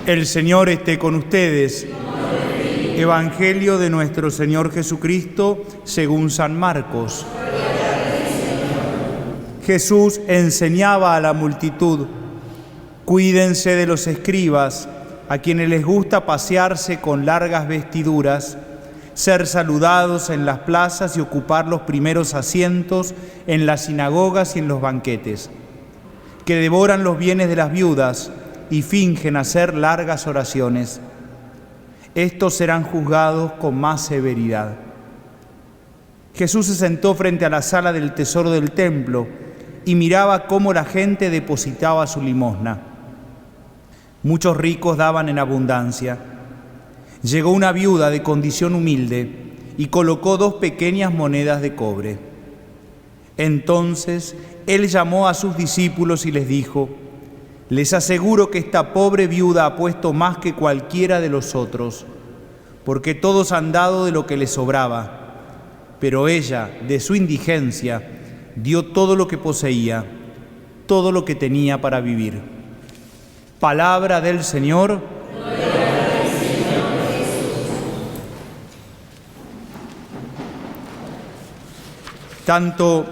El Señor esté con ustedes. Evangelio de nuestro Señor Jesucristo según San Marcos. Jesús enseñaba a la multitud: cuídense de los escribas, a quienes les gusta pasearse con largas vestiduras, ser saludados en las plazas y ocupar los primeros asientos en las sinagogas y en los banquetes, que devoran los bienes de las viudas y fingen hacer largas oraciones. Estos serán juzgados con más severidad. Jesús se sentó frente a la sala del tesoro del templo y miraba cómo la gente depositaba su limosna. Muchos ricos daban en abundancia. Llegó una viuda de condición humilde y colocó 2 pequeñas monedas de cobre. Entonces él llamó a sus discípulos y les dijo: les aseguro que esta pobre viuda ha puesto más que cualquiera de los otros, porque todos han dado de lo que les sobraba, pero ella, de su indigencia, dio todo lo que poseía, todo lo que tenía para vivir. Palabra del Señor. Tanto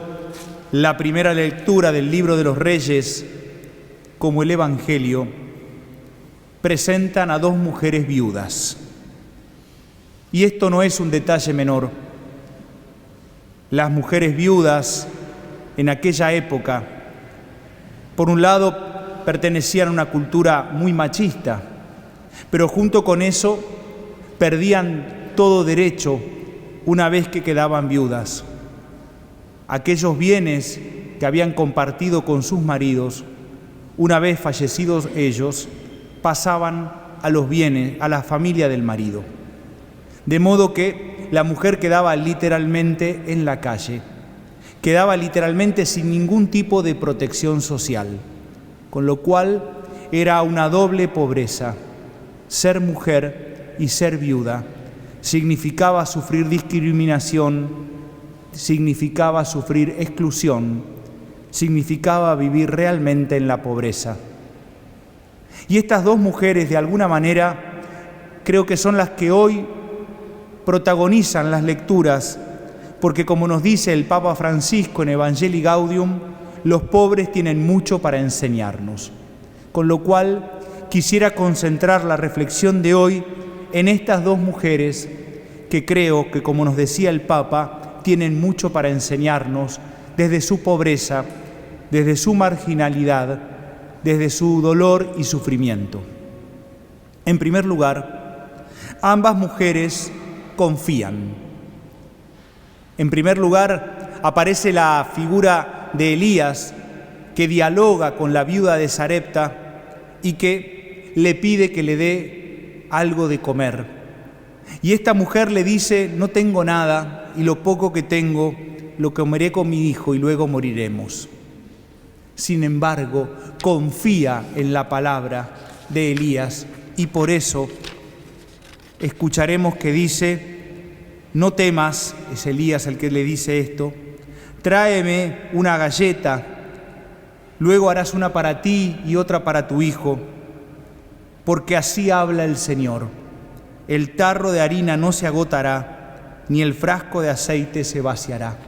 la primera lectura del libro de los Reyes como el Evangelio presentan a 2 mujeres viudas. Y esto no es un detalle menor. Las mujeres viudas en aquella época, por un lado, pertenecían a una cultura muy machista, pero junto con eso perdían todo derecho una vez que quedaban viudas. Aquellos bienes que habían compartido con sus maridos, una vez fallecidos ellos, pasaban a los bienes, a la familia del marido. De modo que la mujer quedaba literalmente en la calle, quedaba literalmente sin ningún tipo de protección social, con lo cual era una doble pobreza. Ser mujer y ser viuda significaba sufrir discriminación, significaba sufrir exclusión, significaba vivir realmente en la pobreza. Y estas 2 mujeres, de alguna manera, creo que son las que hoy protagonizan las lecturas, porque como nos dice el Papa Francisco en Evangelii Gaudium, los pobres tienen mucho para enseñarnos. Con lo cual, quisiera concentrar la reflexión de hoy en estas 2 mujeres que creo que, como nos decía el Papa, tienen mucho para enseñarnos desde su pobreza, desde su marginalidad, desde su dolor y sufrimiento. En primer lugar, ambas mujeres confían. En primer lugar, aparece la figura de Elías, que dialoga con la viuda de Sarepta y que le pide que le dé algo de comer. Y esta mujer le dice: no tengo nada, y lo poco que tengo lo comeré con mi hijo y luego moriremos. Sin embargo, confía en la palabra de Elías y por eso escucharemos que dice: no temas, es Elías el que le dice esto, tráeme una galleta, luego harás una para ti y otra para tu hijo, porque así habla el Señor: el tarro de harina no se agotará, ni el frasco de aceite se vaciará.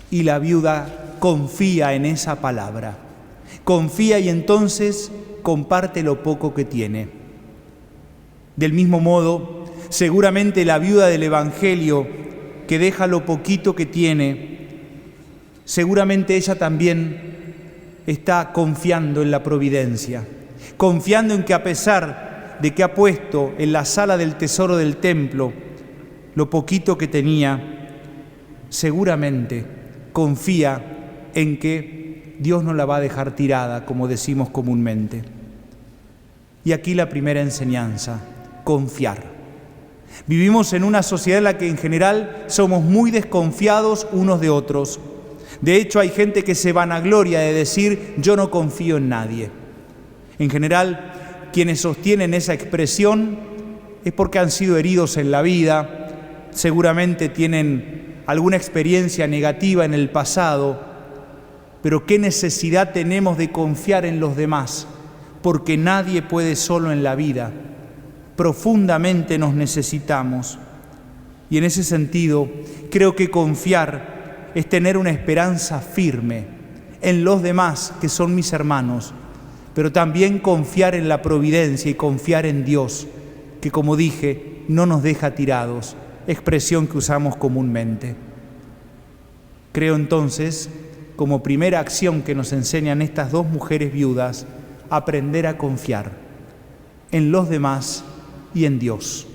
Y la viuda confía en esa palabra, confía y entonces comparte lo poco que tiene. Del mismo modo, seguramente la viuda del Evangelio, que deja lo poquito que tiene, seguramente ella también está confiando en la providencia, confiando en que a pesar de que ha puesto en la sala del tesoro del templo lo poquito que tenía, seguramente confía en que Dios no la va a dejar tirada, como decimos comúnmente. Y aquí la primera enseñanza: confiar. Vivimos en una sociedad en la que en general somos muy desconfiados unos de otros. De hecho, hay gente que se vanagloria de decir: yo no confío en nadie. En general, quienes sostienen esa expresión es porque han sido heridos en la vida, seguramente tienen alguna experiencia negativa en el pasado, pero ¿qué necesidad tenemos de confiar en los demás porque nadie puede solo en la vida. Profundamente nos necesitamos. Y en ese sentido, creo que confiar es tener una esperanza firme en los demás, que son mis hermanos, pero también confiar en la providencia y confiar en Dios, que, como dije, no nos deja tirados, expresión que usamos comúnmente. Creo entonces, como primera acción que nos enseñan estas dos mujeres viudas, aprender a confiar en los demás y en Dios.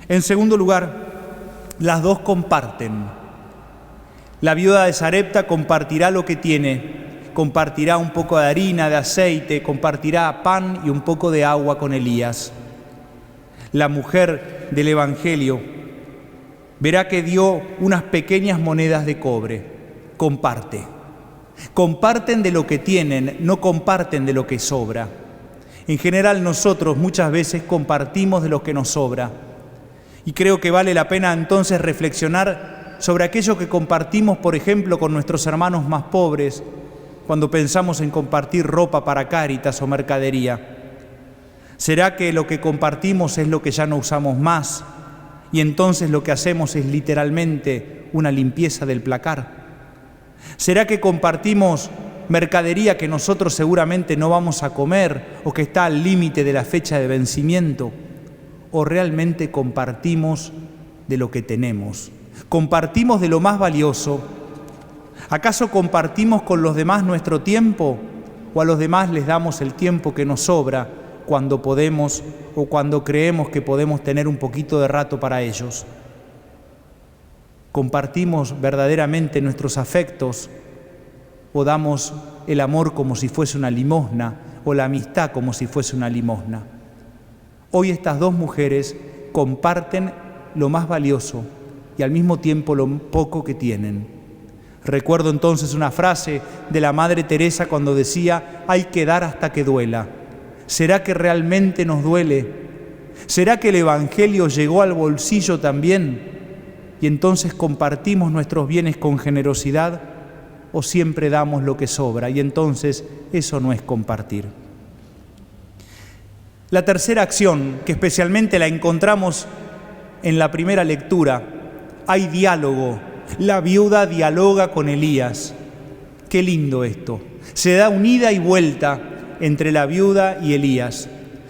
En segundo lugar, las dos comparten. La viuda de Sarepta compartirá lo que tiene, compartirá un poco de harina, de aceite, compartirá pan y un poco de agua con Elías. La mujer del Evangelio verá que dio unas pequeñas monedas de cobre. Comparte. Comparten de lo que tienen, no comparten de lo que sobra. En general nosotros muchas veces compartimos de lo que nos sobra. Y creo que vale la pena entonces reflexionar sobre aquello que compartimos, por ejemplo, con nuestros hermanos más pobres, cuando pensamos en compartir ropa para Cáritas o mercadería. ¿Será que lo que compartimos es lo que ya no usamos más y entonces lo que hacemos es literalmente una limpieza del placar? ¿Será que compartimos mercadería que nosotros seguramente no vamos a comer o que está al límite de la fecha de vencimiento? ¿O realmente compartimos de lo que tenemos? ¿Compartimos de lo más valioso? ¿Acaso compartimos con los demás nuestro tiempo o a los demás les damos el tiempo que nos sobra cuando podemos o cuando creemos que podemos tener un poquito de rato para ellos? ¿Compartimos verdaderamente nuestros afectos o damos el amor como si fuese una limosna o la amistad como si fuese una limosna? Hoy estas dos mujeres comparten lo más valioso y al mismo tiempo lo poco que tienen. Recuerdo entonces una frase de la Madre Teresa cuando decía: hay que dar hasta que duela. ¿Será que realmente nos duele? ¿Será que el Evangelio llegó al bolsillo también? Y entonces compartimos nuestros bienes con generosidad, o siempre damos lo que sobra, y entonces eso no es compartir. La tercera acción, que especialmente la encontramos en la primera lectura, hay diálogo. La viuda dialoga con Elías. Qué lindo esto. Se da un ida y vuelta entre la viuda y Elías.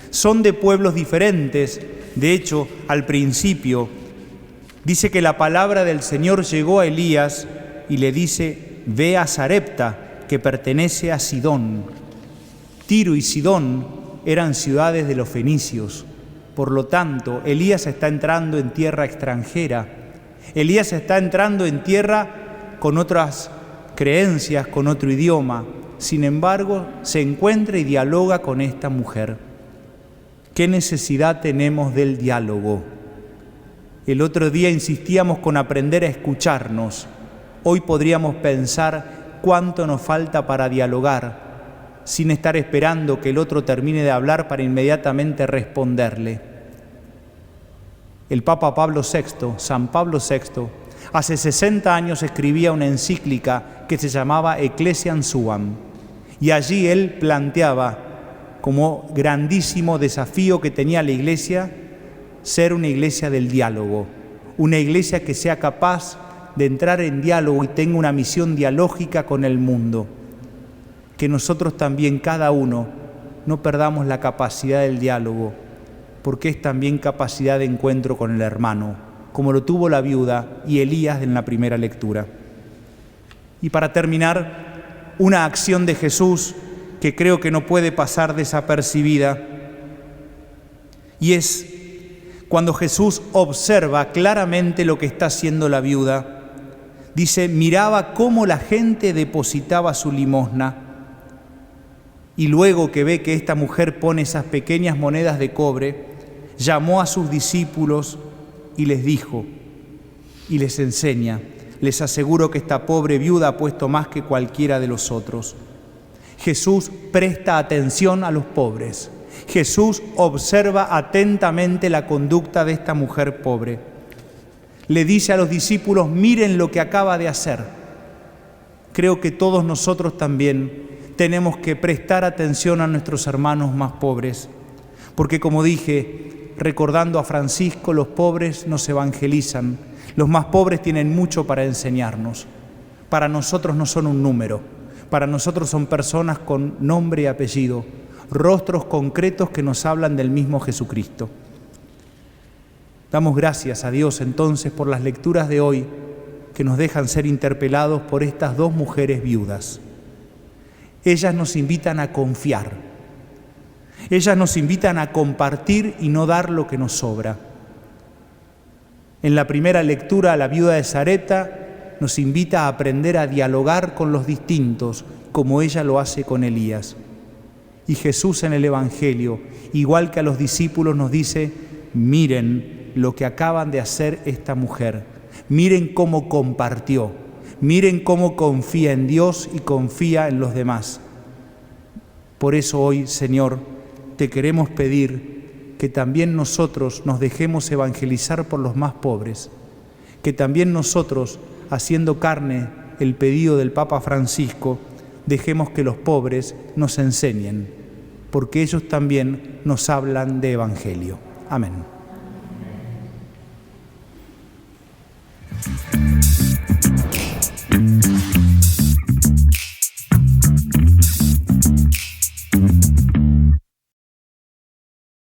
Son de pueblos diferentes. De hecho, al principio dice que la palabra del Señor llegó a Elías y le dice: ve a Sarepta, que pertenece a Sidón. Tiro y Sidón eran ciudades de los fenicios. Por lo tanto, Elías está entrando en tierra extranjera. Elías está entrando en tierra con otras creencias, con otro idioma. Sin embargo, se encuentra y dialoga con esta mujer. ¿Qué necesidad tenemos del diálogo? El otro día insistíamos con aprender a escucharnos. Hoy podríamos pensar cuánto nos falta para dialogar, sin estar esperando que el otro termine de hablar para inmediatamente responderle. El Papa Pablo VI, San Pablo VI, hace 60 años escribía una encíclica que se llamaba Ecclesiam Suam, y allí él planteaba como grandísimo desafío que tenía la Iglesia ser una iglesia del diálogo, una iglesia que sea capaz de entrar en diálogo y tenga una misión dialógica con el mundo. Que nosotros también, cada uno, no perdamos la capacidad del diálogo, porque es también capacidad de encuentro con el hermano, como lo tuvo la viuda y Elías en la primera lectura. Y para terminar, una acción de Jesús que creo que no puede pasar desapercibida, y es cuando Jesús observa claramente lo que está haciendo la viuda. Dice: miraba cómo la gente depositaba su limosna, y luego que ve que esta mujer pone esas pequeñas monedas de cobre, llamó a sus discípulos y les dijo, y les enseña: les aseguro que esta pobre viuda ha puesto más que cualquiera de los otros. Jesús presta atención a los pobres. Jesús observa atentamente la conducta de esta mujer pobre. Le dice a los discípulos: miren lo que acaba de hacer. Creo que todos nosotros también tenemos que prestar atención a nuestros hermanos más pobres, porque como dije, recordando a Francisco, los pobres nos evangelizan, los más pobres tienen mucho para enseñarnos. Para nosotros no son un número, para nosotros son personas con nombre y apellido, rostros concretos que nos hablan del mismo Jesucristo. Damos gracias a Dios entonces por las lecturas de hoy que nos dejan ser interpelados por estas dos mujeres viudas. Ellas nos invitan a confiar, ellas nos invitan a compartir y no dar lo que nos sobra. En la primera lectura, la viuda de Sarepta nos invita a aprender a dialogar con los distintos, como ella lo hace con Elías. Y Jesús en el Evangelio, igual que a los discípulos, nos dice: miren lo que acaban de hacer esta mujer, miren cómo compartió, miren cómo confía en Dios y confía en los demás. Por eso hoy, Señor, te queremos pedir que también nosotros nos dejemos evangelizar por los más pobres, que también nosotros, haciendo carne el pedido del Papa Francisco, dejemos que los pobres nos enseñen, porque ellos también nos hablan de evangelio. Amén.